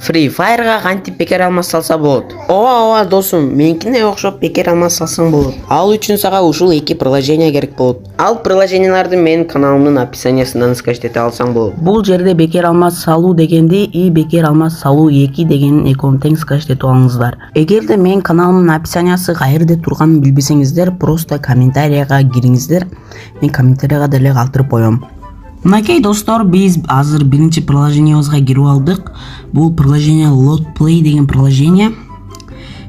Free Fire'га кантип бекер алмаз салса болот? Ооба досум, меникине окшоп бекер алмаз салсаң болот. Ал үчүн сага ушул эки приложение керек болот. Ал приложенияларды менин каналымдын описаниясынан скачать эте алсаң болот. Бул жерде бекер алмаз салуу дегенди и бекер алмаз салуу 2 дегенин экөөнүн тең скачать этип алыңыздар. Эгерде менин каналымдын описаниясы каерде турганын билбесеңиздер, просто комментарийга кириңиздер. Мен комментарийга деле калтырып коём. Мынакей достор, биз азыр биринчи приложениябызга кирип алдык. Бул приложение LoadPlay деген приложение.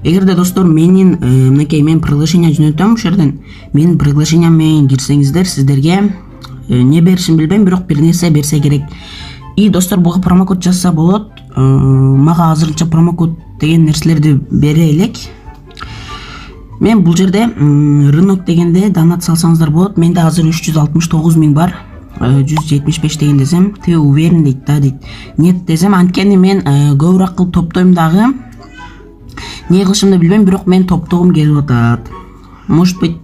Эгерде достор менин мен приглашение жөнөтөм ушул жерден. Менин приглашениям менен кирсеңиздер, сиздерге не беришин билбейм, бирок бир нерсе берсе керек. И достор, буга промокод жазса болот. Мага азырынча промокод деген нерселерди бере элек. Мен бул жерде рынок дегенде донат салсаңыздар болот. Менде азыр 369 000 бар. 175 деген десем, ты уверен дейт да дейт. Нет десем, анткени мен көбүрөөк кылып топтойм дагы. Не кылышымды билбейм, бирок мен топтогум келип атат. Может быть,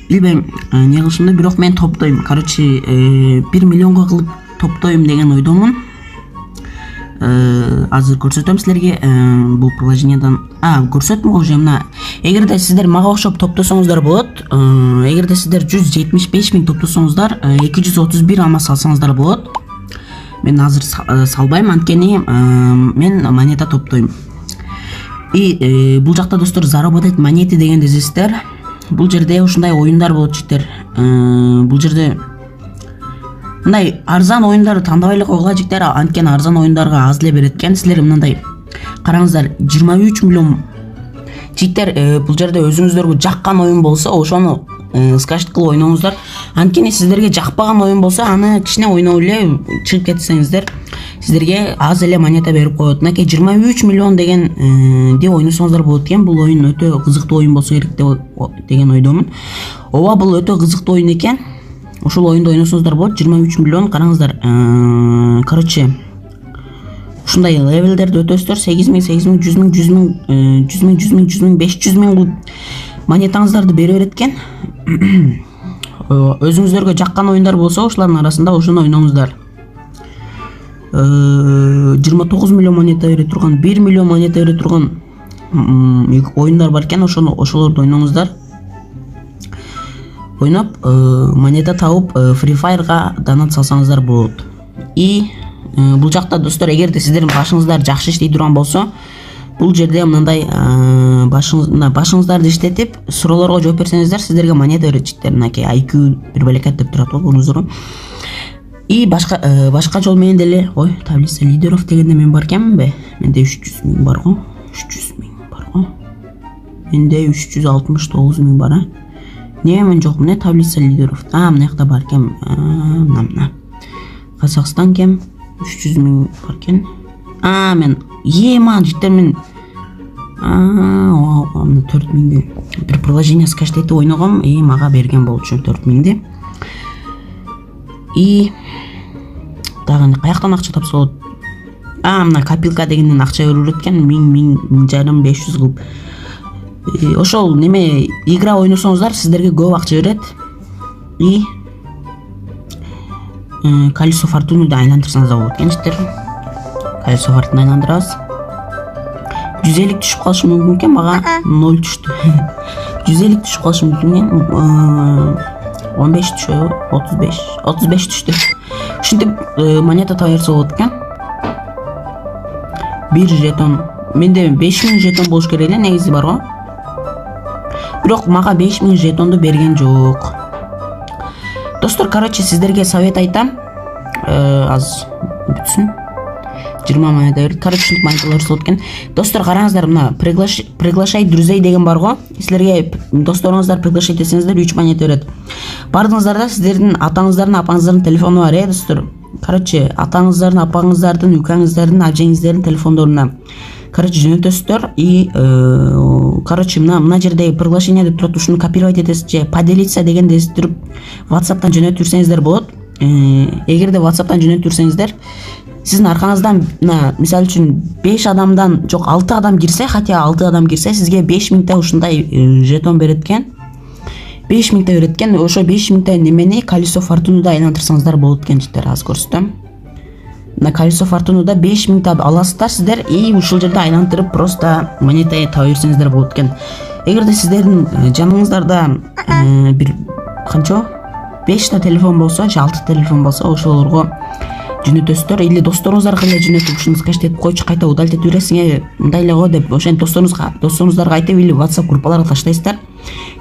билбейм, не кылышымды, бирок мен топтойм. Короче, 1 миллионго кылып топтойм деген ойдомун. Азыр көрсөтөм силерге бул приложенияден. Көрсөттүм уже мына. Эгерде сиздер мага окшоп топтосоңуздар болот. Эгерде сиздер 175 000 топтосоңуздар, 231 алмаз салсаңыздар болот. Мен азыр салбайм, анткени мен монета топтойм. И бул жакта достор заработать монеты деген дезесиздер. Бул жерде ушундай оюндар болот жиктер. Бул жерде мындай арзан оюндарды тандабай эле койгула жиктер, анткени арзан оюндарга аз эле берет экен. Силер мындай караңыздар, 23 миллион жиктер. Бул жерде өзүңүздөргө жаккан оюн болсо, ошону скачать кылып ойноңуздар. Анткени сиздерге жакпаган оюн болсо, аны кичине ойноп эле чыгып кетсеңиздер, сиздерге аз эле монета берип коет. Мынакей 23 миллион дегенди ойносоңуздар болот экен. Бул оюн өтө кызыктуу оюн болсо керек деген ойдомун. Ооба, бул өтө кызыктуу оюн экен. Ушул оюнду ойносоңуздар болот. 23 миллион, караңыздар. Короче, ушундай левелдерди өтөсүздөр. 8 000, 8 000, 100 000, 100 000, 100 000, 100 000, 100 000, 500 000 кылып монетаңыздарды бере берет экен. Өзүңүздөргө жаккан оюндар болсо, ушулардын арасында ошону ойноңуздар. 29 миллион монета бере турган, 1 миллион монета бере турган оюндар бар экен. Ошолорду ойноңуздар. Ойноп, монета табып, Free Fire'га донат салсаңыздар болот. И бул жакта достор, эгерде сиздердин башыңыздар жакшы иштей турган болсо, бул жерде мындай башыңыздарды иштетип, суроолорго жооп берсеңиздер, сиздерге монета берет жиктер. Мынакей IQ бир белекет деп турат го, көрдүңүздөрбү? И башка жол менен деле, таблица лидеров дегенде мен бар экенминби? Менде 300 000 бар го. 300 000 бар го. Менде 369 000 бар, Не мен жокмун, таблица лидеров. Мына жакта бар экен. Мына. Казакстан кем 300 000 бар экен. Мен життер мен 4 000 бир приложение скачать этип ойногом, мага берген болчу 4 000. И дагы каяктан акча тапса болот? Мына копилка дегенден акча берилет экен, 1000 жарым 500 кылып. Ошол неме игра ойносоңуздар, сиздерге көп акча берет. И колесо фортуныды айландырсаңыздар болот экен життер. Колесо фортуны айландырабыз. 150 түшүп калышы мүмкүн экен, мага 0 түштү. 150 түшүп калышы мүмкүн экен. 15 түшү, 35 түштү. Ушинтип монета таба берсе болот экен. 1 жетон. Менде 5000 жетон болуш керек эле, негизи бар го. Бирок мага 5000 жетонду берген жок. Достор, короче, сиздерге совет айтам. Аз бүтсүн. 20 монета берет. Короче, монеталар болот экен. Достор, караңыздар, мына приглашай друзей деген бар го. Силерге досторуңуздар приглашай этсеңиздер 3 монета берет. Бардыңыздар да, сиздердин атаңыздардын, апаңыздардын телефону бар, достор. Короче, атаңыздардын, апаңыздардын, үкаңыздардын, ажеңиздердин телефондоруна жөнөтөсүздөр. И короче, мына жердеги приглашение деп турат, ушуну копировать этесиз же поделиться деген десип WhatsApp'тан жөнөтүп жүрсөңүздөр болот. Эгерде WhatsApp'тан жөнөтүп жүрсөңүздөр, сиздин аркаңыздан мисалы үчүн 5 адамдан жок 6 адам кирсе, хотя 6 адам кирсе, сизге 5000 та ушундай жетон берет экен. 5000 та берет экен. Ошо 5000 та немени колесо фортунада айландырсаңыздар болот экен життер. Аз көрсөтөм. мына колесо фортунада 5000 таап аласыздар сиздер и ушул жерде айлантырып просто монета таба берсеңиздер болот экен. Эгерде сиздердин жаныңыздарда бир канча 5 та телефон болсо же 6 телефон болсо ошолорго жөнөтөсүздөр или досторуңуздарга эле жөнөтүп ушуну скачтеп койчу кайта удалить этип бересиң мындай эле го деп ошентип досторуңуздарга айтып или WhatsApp группаларга таштайсыздар.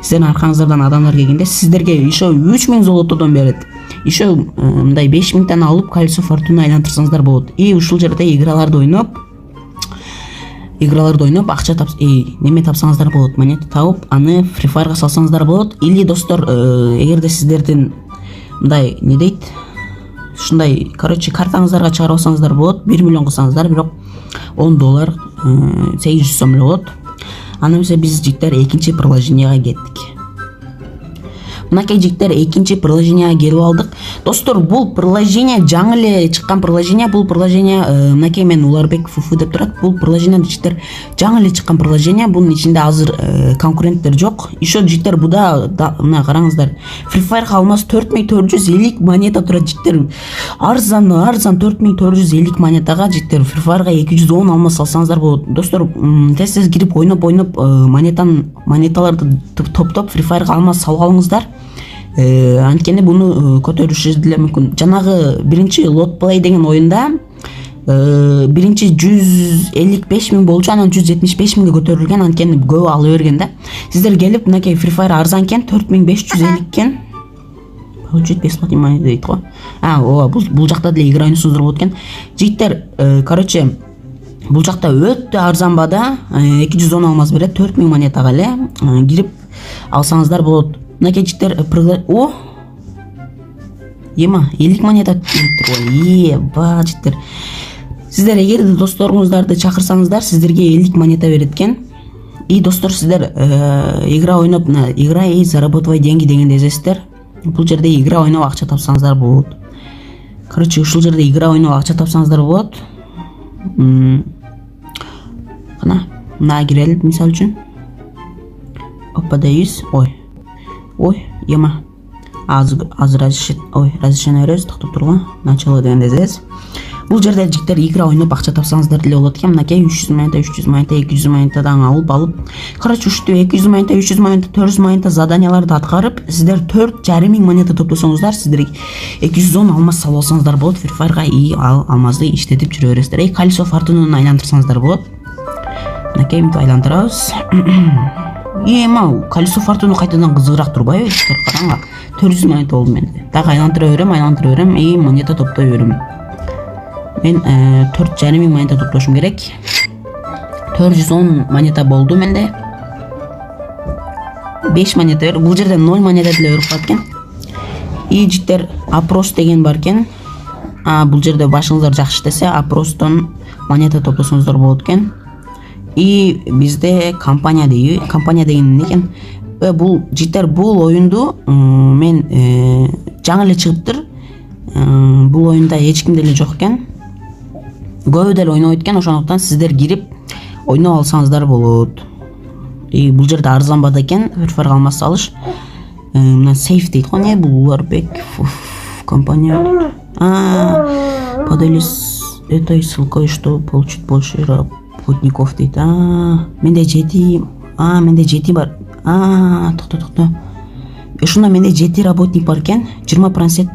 Сиздердин аркаңыздардан адамдар келгенде сиздерге еще 3000 золотодон берет. Еще мындай 5000 алып колесо фортуна айлантырсаңыздар болот. И ушул жерде играларды ойноп акча неме тапсаңыздар болот. Монета табып, аны Free Fire'га салсаңыздар болот. Или достор, эгерде сиздердин мындай не дейт? Ушундай, короче, картаңыздарга чыгарып алсаңыздар болот. 1 миллион кылсаңыздар, бирок $10 800 сом эле болот. Аны эмесе биз жигиттер экинчи приложенияга кеттик. Мынакей жигиттер экинчи приложенияга келип алдык. Достор, бул приложение жаңы эле чыккан приложение. Бул приложение мынакей мен Уларбек Фуфу деп турат. Бул приложение жигиттер жаңы эле чыккан приложение. Бунун ичинде азыр конкуренттер жок. Еще жигиттер буда мына караңыздар. Free Fire'га алмаз 4450 монета турат жигиттер. Арзан 4450 монетага жигиттер Free Fire'га 210 алмаз салсаңыздар болот. Достор, тез кирип ойноп монеталарды топтоп Free Fire'га алмаз салып алыңыздар. Анткени буну көтөрүшү деле мүмкүн. Жанагы биринчи Lot Play деген оюнда биринчи 155 000 болчу, анан 175 000ге көтөрүлгөн, анткени көбү ала берген да. Сиздер келип мынакей Free Fire арзан экен, 4550 экен. Получить бесплатный монета дейт го. Бул жакта деле игра ойносоңуздар болот экен. Жигиттер, короче, бул жакта өтө арзан баада, 210 алмаз берет, 4000 монетага эле кирип алсаңыздар болот. Мынакей жигиттер ема 50 монета ба жигиттер. Сиздер эгерде досторуңуздарды чакырсаңыздар, сиздерге 50 монета берет экен. И достор, сиздер игра ойноп, игра и заработывай деньги дегенде эзесиздер. Бул жерде игра ойноп акча тапсаңыздар болот. Короче, ушул жерде игра ойноп акча тапсаңыздар болот. Кана кирелип мисалы үчүн. Опа дайыз. Ой, ема. Разрешение беребиз, токтоп тургу. Начало дегенде эзес. Бул жерде жигиттер игра ойноп акча тапсаңыздар деле болот экен. Мынакей 300 монета, 200 монетадан алып. Короче, уште 200 монета, 300 монета, 400 монета заданияларды аткарып, сиздер 4500 монета топтосоңуздар, сиздер 210 алмаз салып алсаңыздар болот. Free Fire'га и алмазды иштетип жүрө бересиздер. Колесо фортунаны айлантырсаңыздар болот. Мынакей мынтип айлантырабыз. Ема, колесо фортуна кайтадан кызыгыраак турбайбы? Караңга. 400 монета болду менде. Дагы айлантыра берем, и монета топтой берем. Мен 4500 монета топтошум керек. 410 монета болду менде. 5 монета бер. Бул жерде 0 монета деле берип калат экен. И життер опрос деген бар экен. Бул жерде башыңыздар жакшы иштесе, опростон монета топтосоңуздар болот экен. И бизде компания деген эмне экен? Бул життер бул оюнду мен жаңы эле чыгыптыр. Бул оюнда эч ким деле жок экен. Көбү деле ойнойт экен, ошондуктан сиздер кирип ойноп алсаңыздар болот. И бул жерде арзан баада экен, Free Fire'га алмаз салыш. Мына сейф дейт го, не бул Уларбек компания. Поделись этой ссылкой, что получить больше работников дейт. Менде 7 бар. Токто. Ушунда менде 7 работник бар экен, 20%.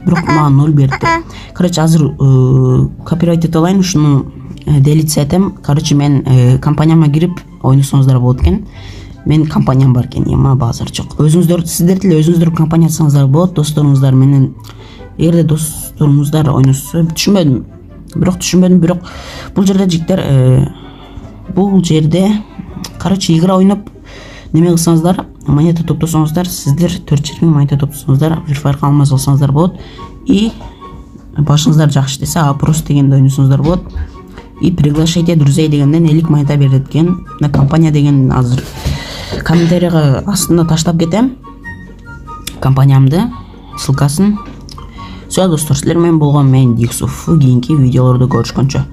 Бирок мага 0 берди. Короче, азыр копирайт эте алайын, ушуну делить этем. Короче, мен компанияма кирип ойносоңуздар болот экен. Мен компаниям бар экен, эма базар жок. Сиздер деле өзүңүздөр компания ачсаңыздар болот, досторуңуздар менен. Эгерде досторуңуздар ойносо, түшүнбөдүм, бирок бул жерде жиктер короче, игра ойноп неме кылсаңыздар, монета топтосоңуздар, сиздер 4000 монета топтосоңуздар, Free Fire'га алмаз алсаңыздар болот. И башыңыздар жакшы иштесе, опрос дегенде ойносоңуздар болот. И приглашайте друзей дегенден 50 монета берет экен. На компания деген азыр комментарийга астына таштап кетем. Компаниямды, ссылкасын. Все, достор, силер менен болгон мен Диксуф. Кийинки видеолордо көрүшкөнчө.